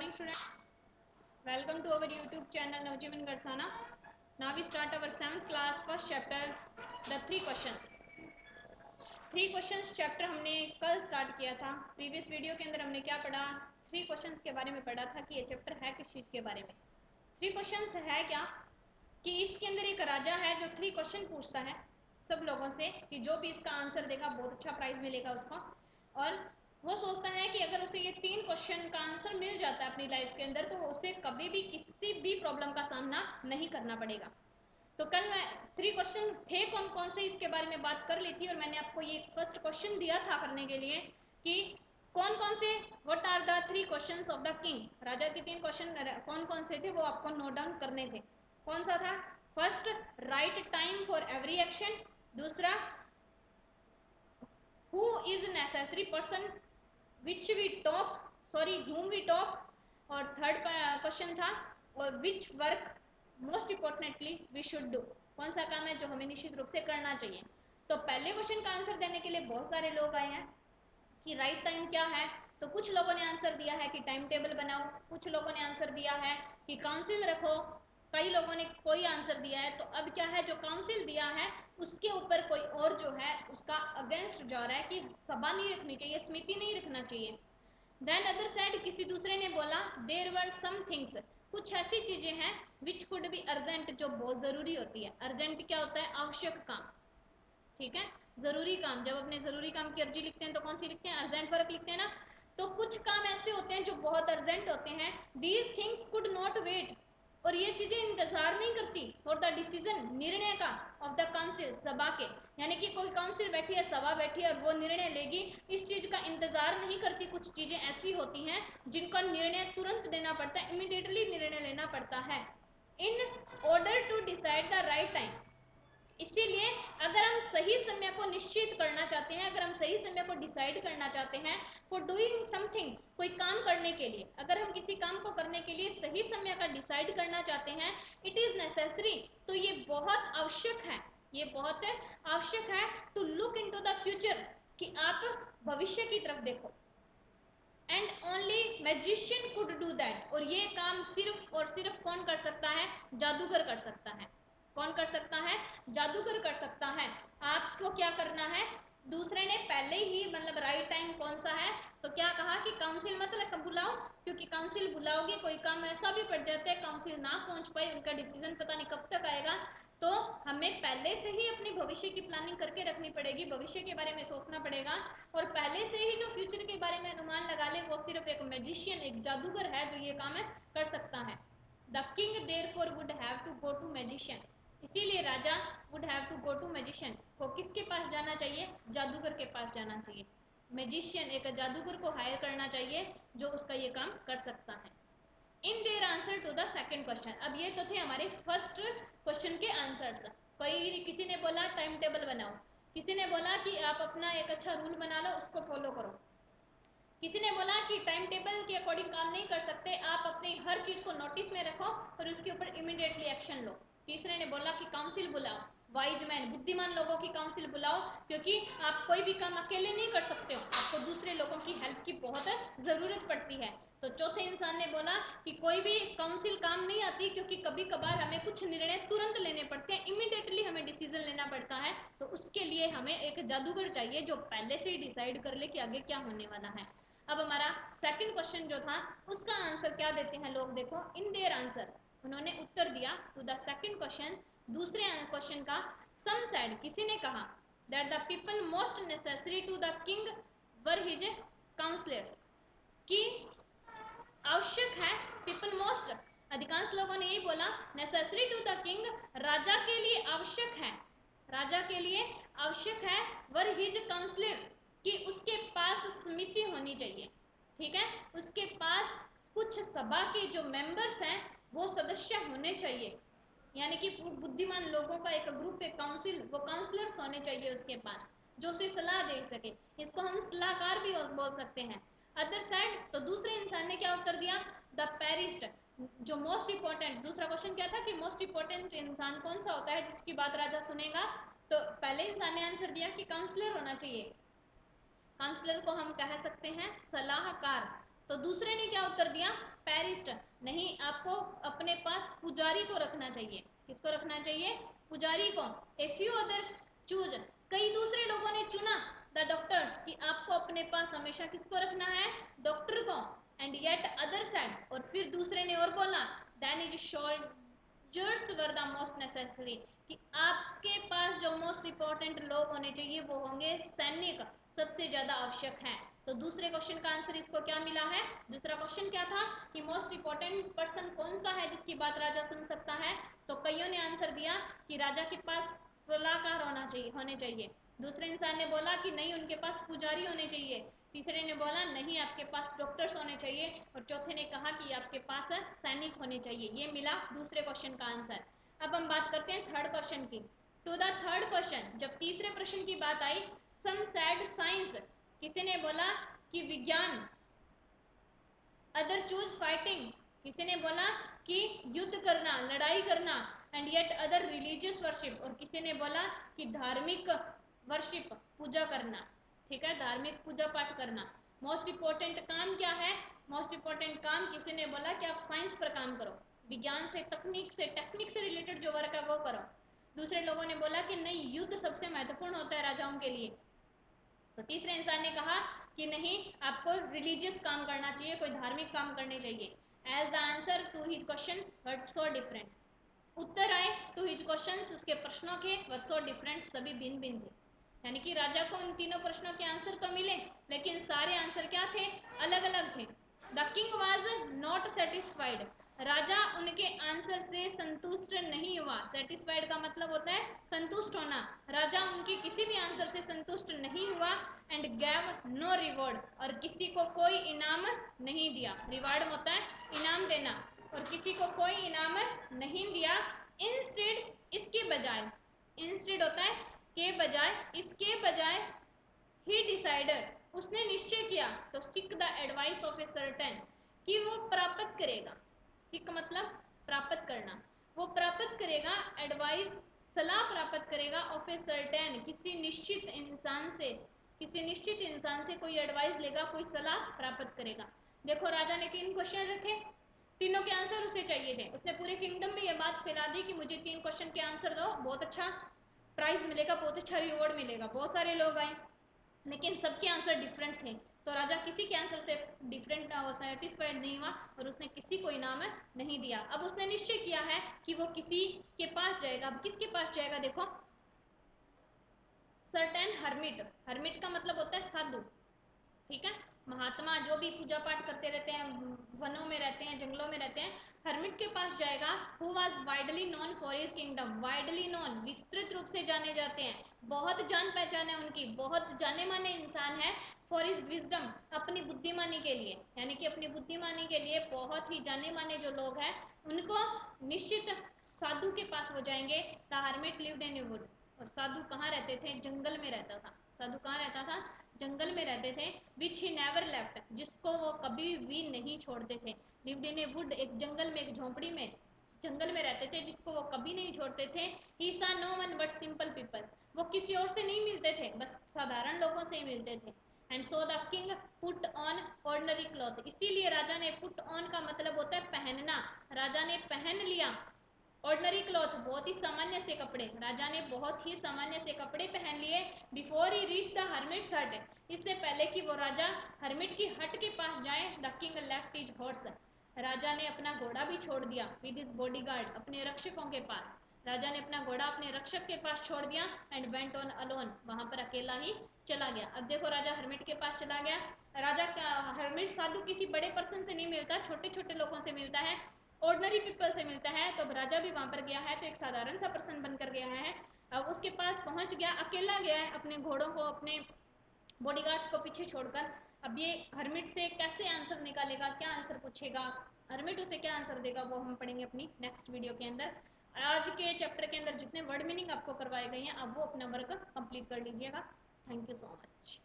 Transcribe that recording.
morning students, welcome to our YouTube channel Navjivan Garsana. Now we start our 7th class first chapter, the 3 questions. 3 questions chapter हमने कल start किया था. Previous video के अंदर हमने क्या पढ़ा, 3 क्वेश्चंस के बारे में पढ़ा था कि ये चैप्टर है किस चीज़ के बारे में. 3 क्वेश्चंस है क्या कि इसके अंदर एक राजा है जो 3 क्वेश्चन पूछता है सब लोगों से कि जो भी इसका आंसर देगा बहुत अच्छा प्राइज़ मिलेगा उसको. और वो सोचता है कि अगर उसे ये 3 क्वेश्चन का आंसर मिल जाता है अपनी लाइफ के अंदर तो उसे कभी भी किसी भी प्रॉब्लम का सामना नहीं करना पड़ेगा. तो कल मैं 3 क्वेश्चन थे कौन कौन से इसके बारे में बात कर ली थी और मैंने आपको ये फर्स्ट क्वेश्चन दिया था करने के लिए कि कौन कौन से what are the 3 questions of the king. राजा के 3 क्वेश्चन कौन कौन से थे वो आपको नोट डाउन करने थे. कौन सा था? First, right time for every action. दूसरा, who is necessary person which we talk whom we talk. और थर्ड क्वेश्चन था which work most importantly we should do. कौन सा काम है जो हमें निश्चित रूप से करना चाहिए. तो पहले क्वेश्चन का आंसर देने के लिए बहुत सारे लोग आए हैं कि राइट टाइम क्या है. तो कुछ लोगों ने आंसर दिया है कि टाइम टेबल बनाओ, कुछ लोगों ने आंसर दिया है कि काउंसिल रखो, कई लोगों ने कोई आंसर दिया है. तो अब क्या है, जो काउंसिल दिया है उसके ऊपर कोई और जो है उसका अगेंस्ट जा रहा है कि सभा नहीं रखनी चाहिए, समिति नहीं रखना चाहिए. देन अदर साइड किसी दूसरे ने बोला देयर वर सम थिंग्स, कुछ ऐसी चीज़ें हैं विच कुड बी अर्जेंट, जो बहुत ज़रूरी होती है. अर्जेंट क्या होता है? आवश्यक काम. ठीक है, ज़रूरी काम. जब अपने ज़रूरी काम की अर्जी लिखते हैं तो कौन सी लिखते हैं? अर्जेंट वर्क लिखते हैं ना. तो कुछ काम ऐसे होते हैं जो बहुत अर्जेंट होते हैं. These things could not wait, और ये चीज़ें इंतजार नहीं करती फॉर द डिसीजन, निर्णय का, ऑफ द काउंसिल, सभा के. यानी कि कोई काउंसिल बैठी है, सभा बैठी है और वो निर्णय लेगी, इस चीज़ का इंतजार नहीं करती. कुछ चीज़ें ऐसी होती हैं जिनका निर्णय तुरंत देना पड़ता है, इमीडिएटली निर्णय लेना पड़ता है in order to decide the right time. इसीलिए अगर हम सही समय को निश्चित करना चाहते हैं, अगर हम सही समय को डिसाइड करना चाहते हैं फॉर डूइंग समथिंग, कोई काम करने के लिए, अगर हम किसी काम को करने के लिए सही समय का डिसाइड करना चाहते हैं, इट इज़ नेसेसरी, तो ये बहुत आवश्यक है, ये बहुत आवश्यक है to look into the future, कि आप भविष्य की तरफ देखो. And only magician could do that, और ये काम सिर्फ और सिर्फ कौन कर सकता है? जादूगर कर सकता है. कौन कर सकता है? जादूगर कर सकता है. आपको क्या करना है? दूसरे ने पहले ही मतलब राइट टाइम कौन सा है, तो क्या कहा कि काउंसिल मतलब बुलाओ, क्योंकि काउंसिल बुलाओगे, कोई काम ऐसा भी पड़ जाता है काउंसिल ना पहुंच पाए, उनका डिसीजन पता नहीं कब तक आएगा, तो हमें पहले से ही अपनी भविष्य की प्लानिंग करके रखनी पड़ेगी, भविष्य के बारे में सोचना पड़ेगा. और पहले से ही जो फ्यूचर के बारे में अनुमान लगा ले वो सिर्फ एक मैजिशियन, एक जादूगर है जो ये काम कर सकता है. The king therefore would have to go to magician, इसीलिए राजा would have to go to magician, को किसके पास जाना चाहिए? जादूगर के पास जाना चाहिए. मैजिशियन, एक जादूगर को हायर करना चाहिए जो उसका ये काम कर सकता है. In their answer to the second question. अब ये तो थे हमारे फर्स्ट क्वेश्चन के आंसर्स. किसी ने बोला टाइम टेबल बनाओ, किसी ने बोला कि आप अपना एक अच्छा रूल बना लो, उसको फॉलो करो. किसी ने बोला कि टाइम टेबल के अकॉर्डिंग काम नहीं कर सकते, आप अपनी हर चीज़ को नोटिस में रखो और उसके ऊपर इमीडिएटली एक्शन लो. तीसरे ने बोला कि काउंसिल बुलाओ, वाइज मैन, बुद्धिमान लोगों की काउंसिल बुलाओ, क्योंकि आप कोई भी काम अकेले नहीं कर सकते हो, आपको दूसरे लोगों की हेल्प की बहुत ज़रूरत पड़ती है. तो चौथे इंसान ने बोला कि कोई भी काउंसिल काम नहीं आती, क्योंकि कभी कभार हमें कुछ निर्णय तुरंत लेने पड़ते हैं, इमीडिएटली हमें डिसीजन लेना पड़ता है, तो उसके लिए हमें एक जादूगर चाहिए जो पहले से ही डिसाइड कर ले कि आगे क्या होने वाला है. अब हमारा सेकंड क्वेश्चन जो था उसका आंसर क्या देते हैं लोग, देखो इन देयर आंसर्स, उन्होंने उत्तर दिया टू द सेकंड क्वेश्चन, दूसरे क्वेश्चन का. सम सेड, किसी ने कहा that the people most necessary to the king were his counsellors, कि आवश्यक है, पीपल मोस्ट, अधिकांश लोगों ने यही बोला, नेसेसरी टू द किंग, राजा के लिए आवश्यक है, राजा के लिए आवश्यक है, वर हिज काउंसलर, कि उसके पास समिति होनी चाहिए. ठीक है, उसके पास कुछ सभा के जो मेंबर्स हैं वो सदस्य होने चाहिए, यानी कि बुद्धिमान लोगों का एक ग्रुप, एक काउंसिल, वो काउंसलर्स होने चाहिए उसके पास जो उसे सलाह दे सके. इसको हम सलाहकार भी बोल सकते हैं. अदर साइड, तो दूसरे इंसान ने क्या उत्तर दिया? द पैरिस्ट, जो मोस्ट इंपॉर्टेंट, दूसरा क्वेश्चन क्या था कि मोस्ट इंपॉर्टेंट इंसान कौन सा होता है जिसकी बात राजा सुनेगा, तो पहले इंसान ने आंसर दिया कि काउंसलर होना चाहिए, काउंसलर को हम कह सकते हैं सलाहकार. तो दूसरे ने क्या उत्तर दिया? पैरिस्ट, नहीं, आपको अपने पास पुजारी को रखना चाहिए। किसको रखना चाहिए? पुजारी को। ए फ्यू अदर्स चूज, कई दूसरे लोगों ने चुना द डॉक्टर्स, कि आपको अपने पास हमेशा किसको रखना है? डॉक्टर को। एंड येट अदर साइड, और फिर दूसरे ने और बोला, then is soldiers were the most necessary, कि आपके पास जो मोस्ट इंपॉर्टेंट लोग होने चाहिए वो होंगे सैनिक, सबसे ज्यादा आवश्यक है। तो दूसरे क्वेश्चन का आंसर इसको क्या मिला है? दूसरा क्वेश्चन क्या था कि मोस्ट इंपॉर्टेंट पर्सन कौन सा है जिसकी बात राजा सुन सकता है? तो कईयों ने आंसर दिया कि राजा के पास सलाहकार होने चाहिए। दूसरे इंसान ने बोला कि नहीं, उनके पास पुजारी होने चाहिए। तीसरे ने बोला नहीं, आपके पास डॉक्टर्स होने चाहिए। और चौथे ने कहा कि आपके पास सैनिक होने चाहिए। ये मिला दूसरे क्वेश्चन का आंसर। अब हम बात करते हैं थर्ड क्वेश्चन की। टू द थर्ड क्वेश्चन, जब तीसरे प्रश्न की बात आई, सम सैड साइंस, किसी ने बोला कि विज्ञान, अदर चूज फाइटिंग, किसी ने बोला कि युद्ध करना, लड़ाई करना, and yet other religious worship, और किसी ने बोला कि धार्मिक वर्शिप, पूजा करना। ठीक है, धार्मिक पूजा पाठ करना। मोस्ट इंपॉर्टेंट काम क्या है? मोस्ट इंपॉर्टेंट काम किसी ने बोला कि आप साइंस पर काम करो, विज्ञान से, टेक्निक से रिलेटेड जो वर्क है वो करो। दूसरे लोगों ने बोला कि नहीं, युद्ध सबसे महत्वपूर्ण होता है राजाओं के लिए। तो तीसरे इंसान ने कहा कि नहीं, आपको रिलीजियस काम करना चाहिए, कोई धार्मिक काम करने चाहिए। As the answer to his question were so different, उत्तर आए टू हिज क्वेश्चंस, उसके प्रश्नों के वर सो डिफरेंट, सभी भिन्न भिन्न थे। यानी कि राजा को उन तीनों प्रश्नों के आंसर तो मिले, लेकिन सारे आंसर क्या थे? अलग अलग थे। The king was not satisfied, राजा उनके आंसर से संतुष्ट नहीं हुआ। सेटिस्फाइड का मतलब होता है संतुष्ट होना। राजा उनके किसी भी आंसर से संतुष्ट नहीं हुआ। एंड गैव नो रिवॉर्ड, और किसी को कोई इनाम नहीं दिया। रिवार्ड होता है इनाम देना, और किसी को कोई इनाम नहीं दिया। इंस्टेड, इसके बजाय, इंस्टेड होता है के बजाय, इसके बजाय, ही डिसाइडेड, उसने निश्चय किया, तो seek the advice of a certain, कि वो प्राप्त करेगा। सीक मतलब प्राप्त करना, वो प्राप्त करेगा एडवाइस, सलाह प्राप्त करेगा, ऑफ ए सर्टेन, किसी निश्चित इंसान से, किसी निश्चित इंसान से कोई एडवाइस लेगा, कोई सलाह प्राप्त करेगा। देखो, राजा ने 3 क्वेश्चन रखे, तीनों के आंसर उसे चाहिए थे। उसने पूरे किंगडम में ये बात फैला दी कि मुझे 3 क्वेश्चन के आंसर दो, बहुत अच्छा प्राइज मिलेगा, बहुत अच्छा रिवॉर्ड मिलेगा। बहुत सारे लोग आए, लेकिन सबके आंसर डिफरेंट थे। तो राजा किसी के आंसर से डिफरेंट सेटिस्फाइड नहीं हुआ, और उसने किसी को इनाम नहीं दिया। अब उसने निश्चय किया है कि वो किसी के पास जाएगा। अब किसके पास जाएगा? देखो, सर्टेन हर्मिट, हर्मिट का मतलब होता है साधु। ठीक है, महात्मा जो भी पूजा पाठ करते रहते हैं, वनों में रहते हैं, जंगलों में रहते हैं, हर्मिट के पास जाएगा। Who was widely known for his kingdom, widely known, विस्तृत रूप से जाने जाते हैं, बहुत जान पहचान है उनकी, बहुत जाने माने इंसान है। फॉर हिज विजडम, अपनी बुद्धिमानी के लिए, यानी कि अपनी बुद्धिमानी के लिए बहुत ही जाने माने जो लोग हैं, उनको निश्चित साधु के पास वो जाएंगे। The hermit lived in A would, और साधु कहाँ रहते थे? जंगल में रहता था। साधु कहाँ रहता था? जंगल में रहते थे। विच ही नेवर लेफ्ट, जिसको वो कभी भी नहीं छोड़ते थे। लिव्ड इन ए वुड, एक जंगल में, एक झोंपड़ी में, जंगल में रहते थे, जिसको वो कभी नहीं छोड़ते थे। He saw no one but simple people, वो किसी और से नहीं मिलते थे, बस साधारण लोगों से ही मिलते थे। And so the king put on ordinary cloth, इसीलिए राजा ने, पुट ऑन का मतलब होता है पहनना, राजा ने पहन लिया ऑर्डनरी क्लॉथ, बहुत ही सामान्य से कपड़े, राजा ने बहुत ही सामान्य से कपड़े पहन लिए। Before he reach the hermits हट, इससे पहले कि वो राजा हर्मिट की हट के पास जाए। The king left his horse, राजा ने अपना घोड़ा भी छोड़ दिया। विद हिज बॉडीगार्ड, अपने रक्षकों के पास, राजा ने अपना घोड़ा अपने रक्षक के पास छोड़ दिया। एंड वेंट ऑन अलोन, वहां पर अकेला ही चला गया। अब देखो, राजा हर्मिट के पास चला गया। राजा हर्मिट साधु किसी बड़े पर्सन से नहीं मिलता, छोटे छोटे लोगों से मिलता है, ऑर्डनरी पीपल से मिलता है। तो राजा भी वहां पर गया है, तो एक साधारण सा पर्सन बनकर गया है। अब उसके पास पहुंच गया, अकेला गया है, अपने घोड़ों को, अपने बॉडीगार्ड्स को पीछे छोड़कर। अब ये हर्मिट से कैसे आंसर निकालेगा, क्या आंसर पूछेगा, हर्मिट उसे क्या आंसर देगा, वो हम पढ़ेंगे अपनी नेक्स्ट वीडियो के अंदर। आज के चैप्टर के अंदर जितने वर्ड मीनिंग आपको करवाए गए हैं, अब वो अपना वर्क कंप्लीट कर लीजिएगा। Thank you so much.